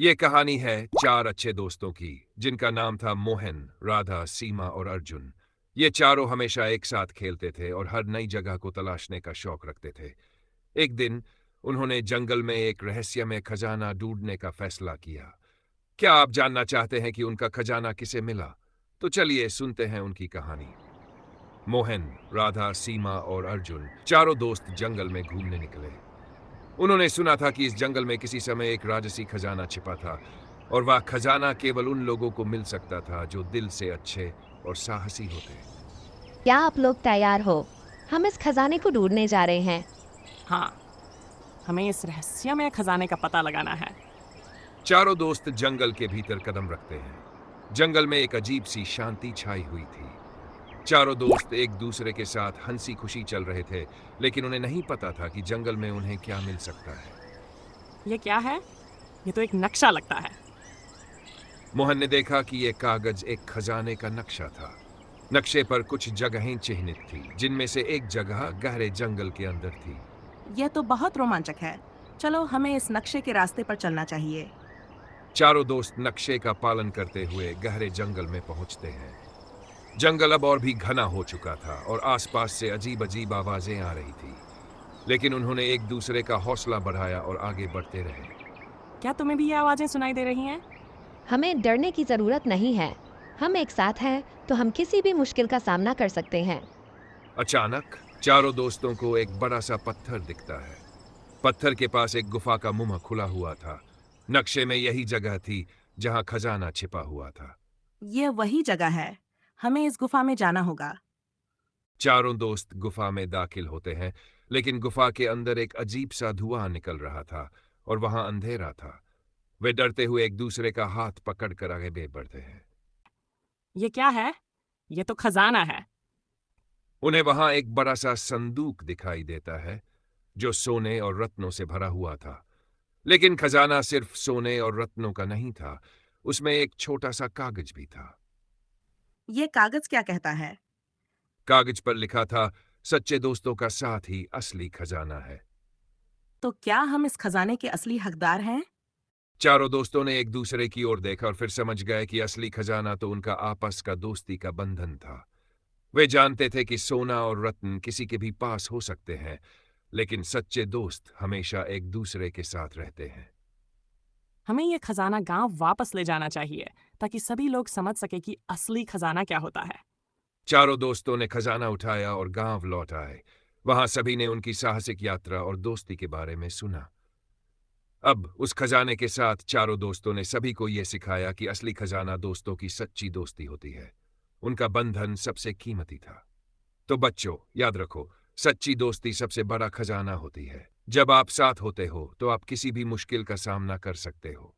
ये कहानी है चार अच्छे दोस्तों की, जिनका नाम था मोहन, राधा, सीमा और अर्जुन। ये चारों हमेशा एक साथ खेलते थे और हर नई जगह को तलाशने का शौक रखते थे। एक दिन उन्होंने जंगल में एक रहस्यमय खजाना ढूंढने का फैसला किया। क्या आप जानना चाहते हैं कि उनका खजाना किसे मिला? तो चलिए सुनते हैं उनकी कहानी। मोहन, राधा, सीमा और अर्जुन चारों दोस्त जंगल में घूमने निकले। उन्होंने सुना था कि इस जंगल में किसी समय एक राजसी खजाना छिपा था और वह खजाना केवल उन लोगों को मिल सकता था जो दिल से अच्छे और साहसी होते। क्या आप लोग तैयार हो? हम इस खजाने को ढूंढने जा रहे हैं। हाँ, हमें इस रहस्यमय खजाने का पता लगाना है। चारों दोस्त जंगल के भीतर कदम रखते हैं। जंगल में एक अजीब सी शांति छाई हुई थी। चारों दोस्त एक दूसरे के साथ हंसी खुशी चल रहे थे, लेकिन उन्हें नहीं पता था कि जंगल में उन्हें क्या मिल सकता है। ये क्या है? ये तो एक नक्शा लगता है। मोहन ने देखा कि यह कागज एक खजाने का नक्शा था। नक्शे पर कुछ जगहें चिह्नित थी, जिनमें से एक जगह गहरे जंगल के अंदर थी। यह तो बहुत रोमांचक है। चलो हमें इस नक्शे के रास्ते पर चलना चाहिए। चारों दोस्त नक्शे का पालन करते हुए गहरे जंगल में पहुंचते हैं। जंगल अब और भी घना हो चुका था और आसपास से अजीब अजीब आवाजें आ रही थी, लेकिन उन्होंने एक दूसरे का हौसला बढ़ाया और आगे बढ़ते रहे। क्या तुम्हें भी ये आवाजें सुनाई दे रही हैं? हमें डरने की जरूरत नहीं है। हम एक साथ हैं तो हम किसी भी मुश्किल का सामना कर सकते हैं। अचानक चारों दोस्तों को एक बड़ा सा पत्थर दिखता है। पत्थर के पास एक गुफा का मुंह खुला हुआ था। नक्शे में यही जगह थी जहां खजाना छिपा हुआ था। यह वही जगह है। हमें इस गुफा में जाना होगा। चारों दोस्त गुफा में दाखिल होते हैं, लेकिन गुफा के अंदर एक अजीब सा धुआं निकल रहा था और वहां अंधेरा था। वे डरते हुए एक दूसरे का हाथ पकड़कर आगे बढ़ते हैं। ये क्या है? ये तो खजाना है। उन्हें वहां एक बड़ा सा संदूक दिखाई देता है, जो सोने और रत्नों से भरा हुआ था। लेकिन खजाना सिर्फ सोने और रत्नों का नहीं था, उसमें एक छोटा सा कागज भी था। यह कागज क्या कहता है? कागज पर लिखा था, सच्चे दोस्तों का साथ ही असली खजाना है। तो क्या हम इस खजाने के असली हकदार हैं? चारों दोस्तों ने एक दूसरे की ओर देखा और फिर समझ गए कि असली खजाना तो उनका आपस का दोस्ती का बंधन था। वे जानते थे कि सोना और रत्न किसी के भी पास हो सकते हैं, लेकिन सच्चे दोस्त हमेशा एक दूसरे के साथ रहते हैं। हमें ये खजाना गांव वापस ले जाना चाहिए, ताकि सभी लोग समझ सके कि असली खजाना क्या होता है। चारों दोस्तों ने खजाना उठाया और गांव लौट आए। वहां सभी ने उनकी साहसिक यात्रा और दोस्ती के बारे में सुना। अब उस खजाने के साथ चारों दोस्तों ने सभी को यह सिखाया कि असली खजाना दोस्तों की सच्ची दोस्ती होती है। उनका बंधन सबसे कीमती था। तो बच्चों, याद रखो, सच्ची दोस्ती सबसे बड़ा खजाना होती है। जब आप साथ होते हो तो आप किसी भी मुश्किल का सामना कर सकते हो।